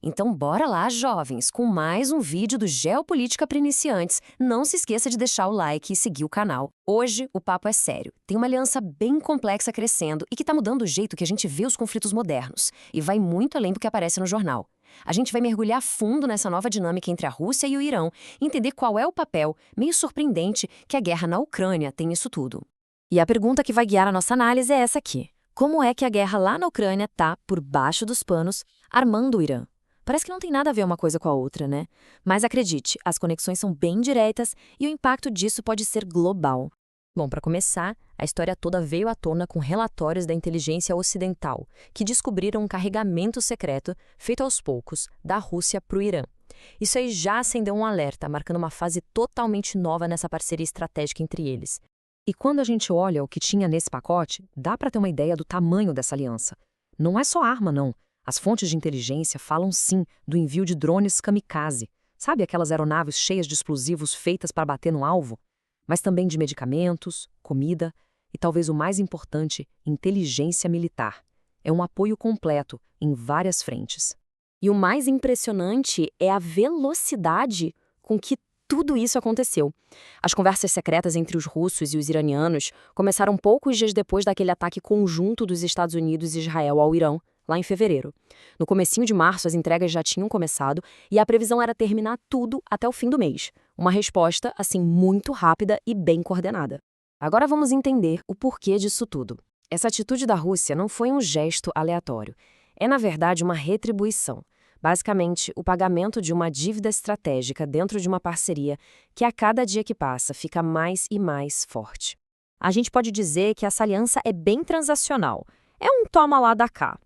Então bora lá, jovens, com mais um vídeo do Geopolítica para Iniciantes. Não se esqueça de deixar o like e seguir o canal. Hoje o papo é sério. Tem uma aliança bem complexa crescendo e que está mudando o jeito que a gente vê os conflitos modernos. E vai muito além do que aparece no jornal. A gente vai mergulhar fundo nessa nova dinâmica entre a Rússia e o Irã e entender qual é o papel, meio surpreendente, que a guerra na Ucrânia tem nisso tudo. E a pergunta que vai guiar a nossa análise é essa aqui. Como é que a guerra lá na Ucrânia está, por baixo dos panos, armando o Irã? Parece que não tem nada a ver uma coisa com a outra, né? Mas acredite, as conexões são bem diretas e o impacto disso pode ser global. Bom, para começar, a história toda veio à tona com relatórios da inteligência ocidental, que descobriram um carregamento secreto, feito aos poucos, da Rússia para o Irã. Isso aí já acendeu um alerta, marcando uma fase totalmente nova nessa parceria estratégica entre eles. E quando a gente olha o que tinha nesse pacote, dá para ter uma ideia do tamanho dessa aliança. Não é só arma, não. As fontes de inteligência falam sim do envio de drones kamikaze. Sabe aquelas aeronaves cheias de explosivos feitas para bater no alvo? Mas também de medicamentos, comida e talvez o mais importante, inteligência militar. É um apoio completo em várias frentes. E o mais impressionante é a velocidade com que tudo isso aconteceu. As conversas secretas entre os russos e os iranianos começaram poucos dias depois daquele ataque conjunto dos Estados Unidos e Israel ao Irã, lá em fevereiro. No comecinho de março, as entregas já tinham começado e a previsão era terminar tudo até o fim do mês. Uma resposta, assim, muito rápida e bem coordenada. Agora vamos entender o porquê disso tudo. Essa atitude da Rússia não foi um gesto aleatório. É, na verdade, uma retribuição. Basicamente, o pagamento de uma dívida estratégica dentro de uma parceria que a cada dia que passa fica mais e mais forte. A gente pode dizer que essa aliança é bem transacional. É um toma lá da cá.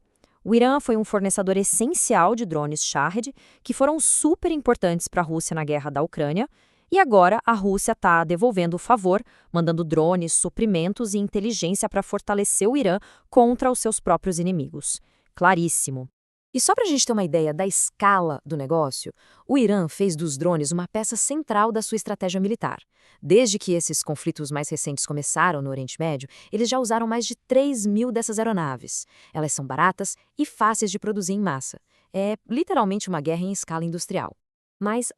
O Irã foi um fornecedor essencial de drones Shahed, que foram super importantes para a Rússia na guerra da Ucrânia, e agora a Rússia está devolvendo o favor, mandando drones, suprimentos e inteligência para fortalecer o Irã contra os seus próprios inimigos. Claríssimo. E só para a gente ter uma ideia da escala do negócio, o Irã fez dos drones uma peça central da sua estratégia militar. Desde que esses conflitos mais recentes começaram no Oriente Médio, eles já usaram mais de 3.000 dessas aeronaves. Elas são baratas e fáceis de produzir em massa. É literalmente uma guerra em escala industrial. Mas,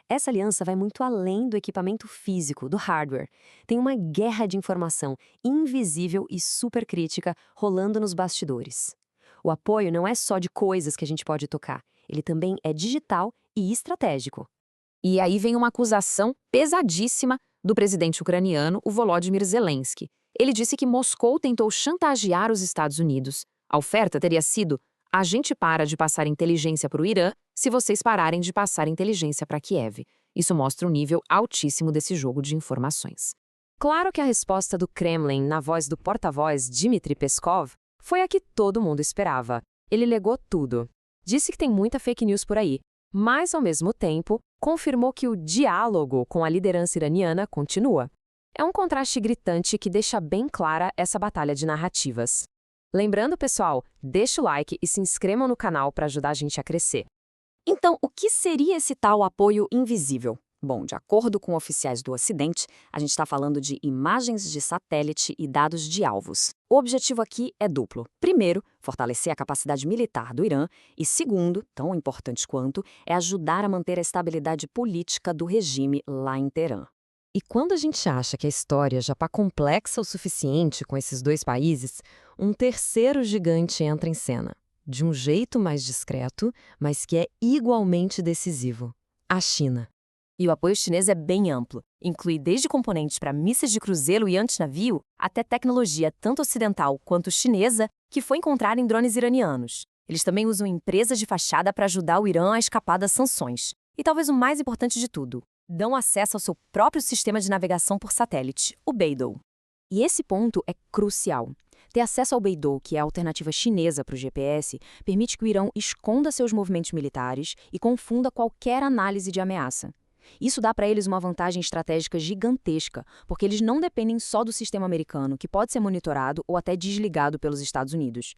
essa aliança vai muito além do equipamento físico, do hardware. Tem uma guerra de informação invisível e super crítica rolando nos bastidores. O apoio não é só de coisas que a gente pode tocar, ele também é digital e estratégico. E aí vem uma acusação pesadíssima do presidente ucraniano, o Volodymyr Zelensky. Ele disse que Moscou tentou chantagear os Estados Unidos. A oferta teria sido: a gente para de passar inteligência para o Irã se vocês pararem de passar inteligência para Kiev. Isso mostra um nível altíssimo desse jogo de informações. Claro que a resposta do Kremlin, na voz do porta-voz Dmitry Peskov, foi a que todo mundo esperava. Ele negou tudo. Disse que tem muita fake news por aí, mas, ao mesmo tempo, confirmou que o diálogo com a liderança iraniana continua. É um contraste gritante que deixa bem clara essa batalha de narrativas. Lembrando, pessoal, deixa o like e se inscrevam no canal para ajudar a gente a crescer. Então, o que seria esse tal apoio invisível? Bom, de acordo com oficiais do Ocidente, a gente está falando de imagens de satélite e dados de alvos. O objetivo aqui é duplo. Primeiro, fortalecer a capacidade militar do Irã e, segundo, tão importante quanto, é ajudar a manter a estabilidade política do regime lá em Teherã. E quando a gente acha que a história já está complexa o suficiente com esses dois países, um terceiro gigante entra em cena. De um jeito mais discreto, mas que é igualmente decisivo: a China. E o apoio chinês é bem amplo. Inclui desde componentes para mísseis de cruzeiro e antinavio, até tecnologia tanto ocidental quanto chinesa, que foi encontrada em drones iranianos. Eles também usam empresas de fachada para ajudar o Irã a escapar das sanções. E talvez o mais importante de tudo, dão acesso ao seu próprio sistema de navegação por satélite, o Beidou. E esse ponto é crucial. Ter acesso ao Beidou, que é a alternativa chinesa para o GPS, permite que o Irã esconda seus movimentos militares e confunda qualquer análise de ameaça. Isso dá para eles uma vantagem estratégica gigantesca, porque eles não dependem só do sistema americano, que pode ser monitorado ou até desligado pelos Estados Unidos.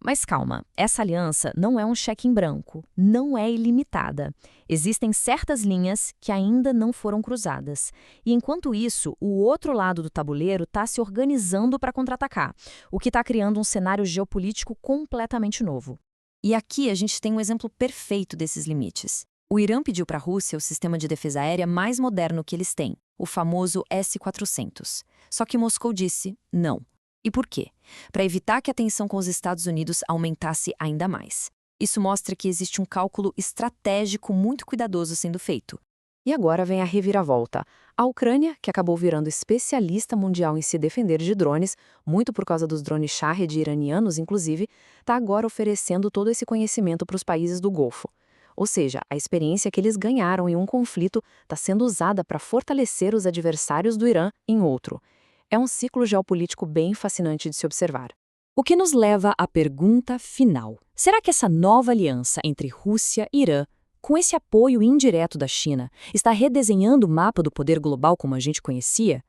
Mas calma, essa aliança não é um cheque em branco, não é ilimitada. Existem certas linhas que ainda não foram cruzadas. E enquanto isso, o outro lado do tabuleiro está se organizando para contra-atacar, o que está criando um cenário geopolítico completamente novo. E aqui a gente tem um exemplo perfeito desses limites. O Irã pediu para a Rússia o sistema de defesa aérea mais moderno que eles têm, o famoso S-400. Só que Moscou disse não. E por quê? Para evitar que a tensão com os Estados Unidos aumentasse ainda mais. Isso mostra que existe um cálculo estratégico muito cuidadoso sendo feito. E agora vem a reviravolta. A Ucrânia, que acabou virando especialista mundial em se defender de drones, muito por causa dos drones Shahed iranianos, inclusive, está agora oferecendo todo esse conhecimento para os países do Golfo. Ou seja, a experiência que eles ganharam em um conflito está sendo usada para fortalecer os adversários do Irã em outro. É um ciclo geopolítico bem fascinante de se observar. O que nos leva à pergunta final. Será que essa nova aliança entre Rússia e Irã, com esse apoio indireto da China, está redesenhando o mapa do poder global como a gente conhecia?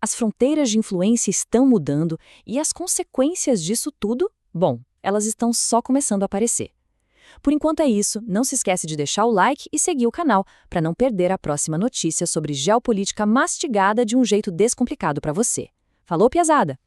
As fronteiras de influência estão mudando e as consequências disso tudo, bom, elas estão só começando a aparecer. Por enquanto é isso, não se esquece de deixar o like e seguir o canal para não perder a próxima notícia sobre geopolítica mastigada de um jeito descomplicado para você. Falou, piazada!